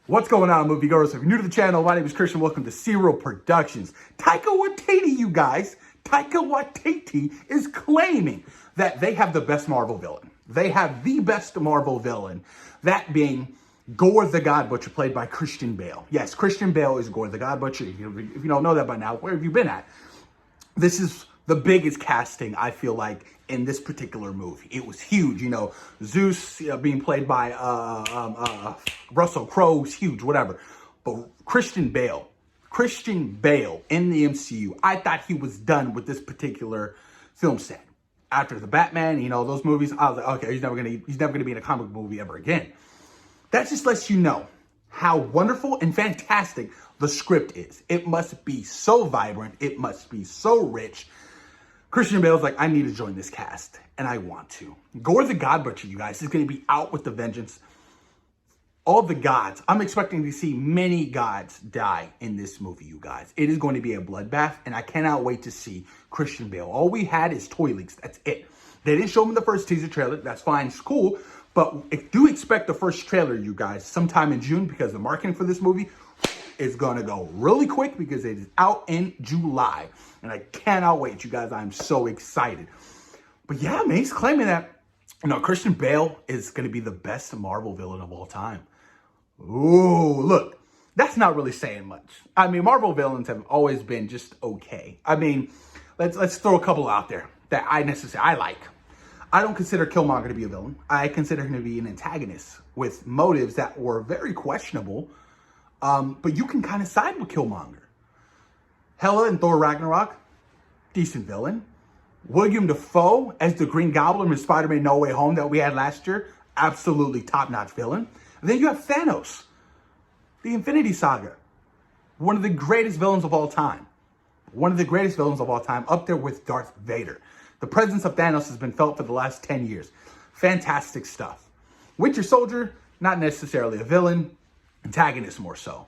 What's going on, movie goers? If you're new to the channel, my name is Christian. Welcome to Serial Productions. Taika Waititi, you guys. Taika Waititi is claiming that they have the best Marvel villain. They have the best Marvel villain, that being Gorr the God Butcher, played by Christian Bale. Yes, Christian Bale is Gorr the God Butcher. If you don't know that by now, where have you been at? This is the biggest casting, I feel like, in this particular movie. It was huge, you know. Zeus being played by Russell Crowe was huge, whatever. But Christian Bale in the MCU, I thought he was done with this particular film set. After the Batman, you know, those movies, I was like, okay, he's never gonna be in a comic book movie ever again. That just lets you know how wonderful and fantastic the script is. It must be so vibrant. It must be so rich. Christian Bale's like, I need to join this cast, and I want to. Gorr the God Butcher, you guys, is going to be out with the vengeance. All the gods. I'm expecting to see many gods die in this movie, you guys. It is going to be a bloodbath, and I cannot wait to see Christian Bale. All we had is toy leaks. That's it. They didn't show him in the first teaser trailer. That's fine. It's cool. But do expect the first trailer, you guys, sometime in June, because the marketing for this movie is going to go really quick because it is out in July. And I cannot wait, you guys. I'm so excited. But yeah, man, he's claiming that, you know, Christian Bale is going to be the best Marvel villain of all time. Ooh, look, that's not really saying much. I mean, Marvel villains have always been just okay. I mean, let's throw a couple out there that I like. I don't consider Killmonger to be a villain. I consider him to be an antagonist with motives that were very questionable. But you can kind of side with Killmonger. Hela in Thor Ragnarok, decent villain. William Dafoe as the Green Goblin in Spider-Man No Way Home that we had last year, absolutely top-notch villain. And then you have Thanos, the Infinity Saga, one of the greatest villains of all time. One of the greatest villains of all time, up there with Darth Vader. The presence of Thanos has been felt for the last 10 years. Fantastic stuff. Winter Soldier, not necessarily a villain, antagonist more so.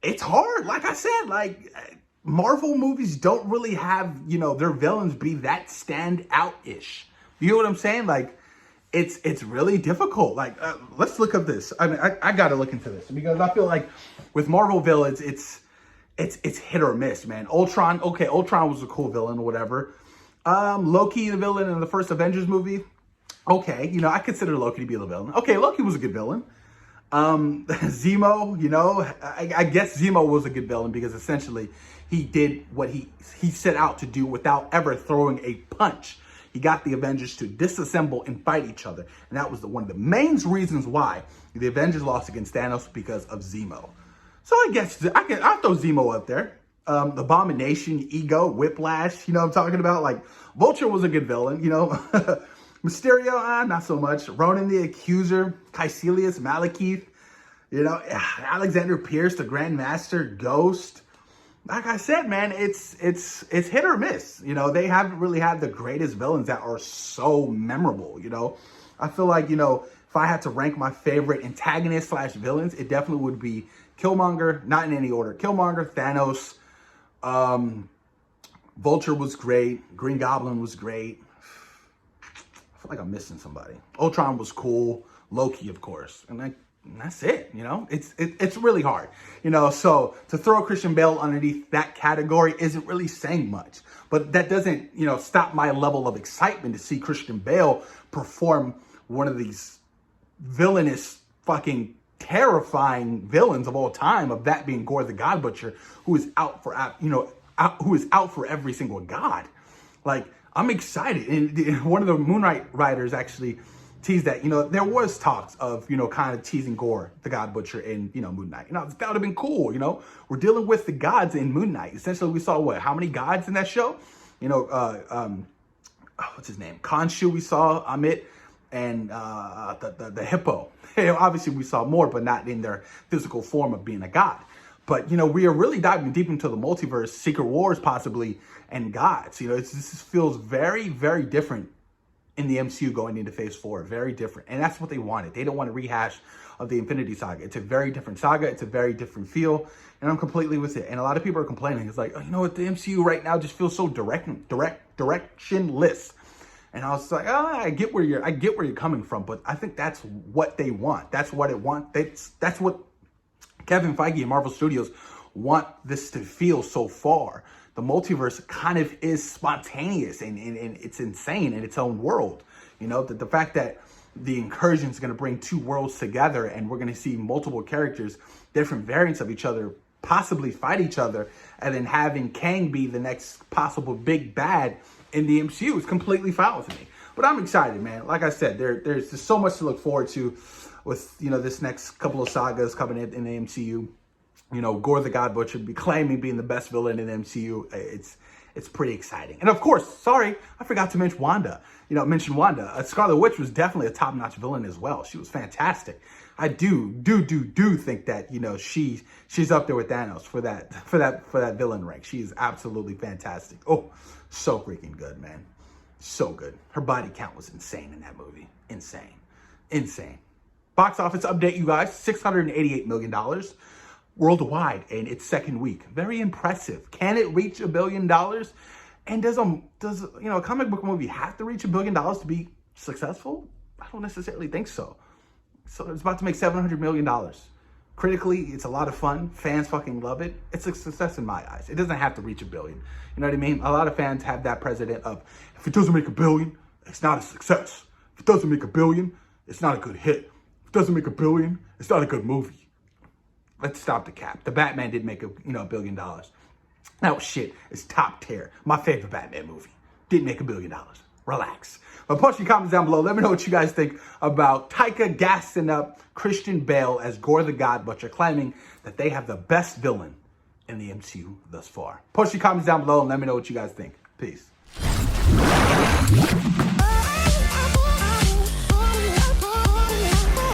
It's hard. Like I said, like Marvel movies don't really have, you know, their villains be that stand out-ish. You know what I'm saying? Like it's really difficult. Like let's look up this. I mean, I got to look into this because I feel like with Marvel villains, it's hit or miss, man. Ultron, okay, Ultron was a cool villain or whatever. Loki, the villain in the first Avengers movie. Okay, you know, I consider Loki to be the villain. Okay, Loki was a good villain. Zemo, you know, I guess Zemo was a good villain because essentially he did what he set out to do without ever throwing a punch. He got the Avengers to disassemble and fight each other. And that was one of the main reasons why the Avengers lost against Thanos, because of Zemo. So I guess I'll throw Zemo up there. The Abomination, Ego, Whiplash, you know what I'm talking about? Like, Vulture was a good villain, you know. Mysterio, not so much. Ronan the Accuser, Caecilius, Malekith, you know, Alexander Pierce, the Grand Master, Ghost. Like I said, man, it's hit or miss. You know, they haven't really had the greatest villains that are so memorable, you know. I feel like, you know, if I had to rank my favorite antagonists / villains, it definitely would be Killmonger, not in any order. Killmonger, Thanos, Vulture was great. Green Goblin was great. I feel like I'm missing somebody. Ultron was cool. Loki, of course. And that's it, you know? It's really hard, you know? So to throw Christian Bale underneath that category isn't really saying much. But that doesn't, you know, stop my level of excitement to see Christian Bale perform one of these villainous, fucking terrifying villains of all time, of that being Gorr the God Butcher, who is out for, you know, who is out for every single god. Like, I'm excited. And one of the Moonlight writers actually teased that, you know, there was talks of, you know, kind of teasing Gorr the God Butcher in, you know, Moon Knight. You know, that would have been cool, you know. We're dealing with the gods in Moon Knight. Essentially, we saw, what, how many gods in that show? You know, what's his name? Khonshu, we saw Amit, and the hippo. Obviously, we saw more, but not in their physical form of being a god. But, you know, we are really diving deep into the multiverse, Secret Wars possibly, and gods. You know, this feels very, very different in the MCU going into Phase 4. Very different. And that's what they wanted. They don't want a rehash of the Infinity Saga. It's a very different saga. It's a very different feel. And I'm completely with it. And a lot of people are complaining. It's like, oh, you know what? The MCU right now just feels so directionless. And I was like, oh, I get where you're coming from, but I think that's what they want. That's what it want. That's what Kevin Feige and Marvel Studios want this to feel so far. The multiverse kind of is spontaneous and it's insane in its own world. You know, the fact that the incursion is going to bring two worlds together and we're going to see multiple characters, different variants of each other, possibly fight each other, and then having Kang be the next possible big bad in the MCU is completely fine with me. But I'm excited, man. Like I said, there's just so much to look forward to with, you know, this next couple of sagas coming in the MCU. You know, Gorr the God Butcher claiming being the best villain in the MCU. It's pretty exciting. And of course, sorry, I forgot to mention Wanda. Scarlet Witch was definitely a top-notch villain as well. She was fantastic. I do think that, you know, she's up there with Thanos for that villain rank. She's absolutely fantastic. Oh, so freaking good, man. So good. Her body count was insane in that movie. Insane. Box office update, you guys. $688 million worldwide in its second week. Very impressive. Can it reach $1 billion? And does a comic book movie have to reach $1 billion to be successful? I don't necessarily think so. So it's about to make $700 million. Critically, it's a lot of fun. Fans fucking love it. It's a success in my eyes. It doesn't have to reach $1 billion. You know what I mean? A lot of fans have that precedent of, if it doesn't make $1 billion, it's not a success. If it doesn't make $1 billion, it's not a good hit. If it doesn't make $1 billion, it's not a good movie. Let's stop the cap. The Batman did make $1 billion. That shit is top tier. My favorite Batman movie didn't make $1 billion. Relax. But post your comments down below. Let me know what you guys think about Taika gassing up Christian Bale as Gorr the God Butcher, claiming that they have the best villain in the MCU thus far. Post your comments down below and let me know what you guys think. Peace.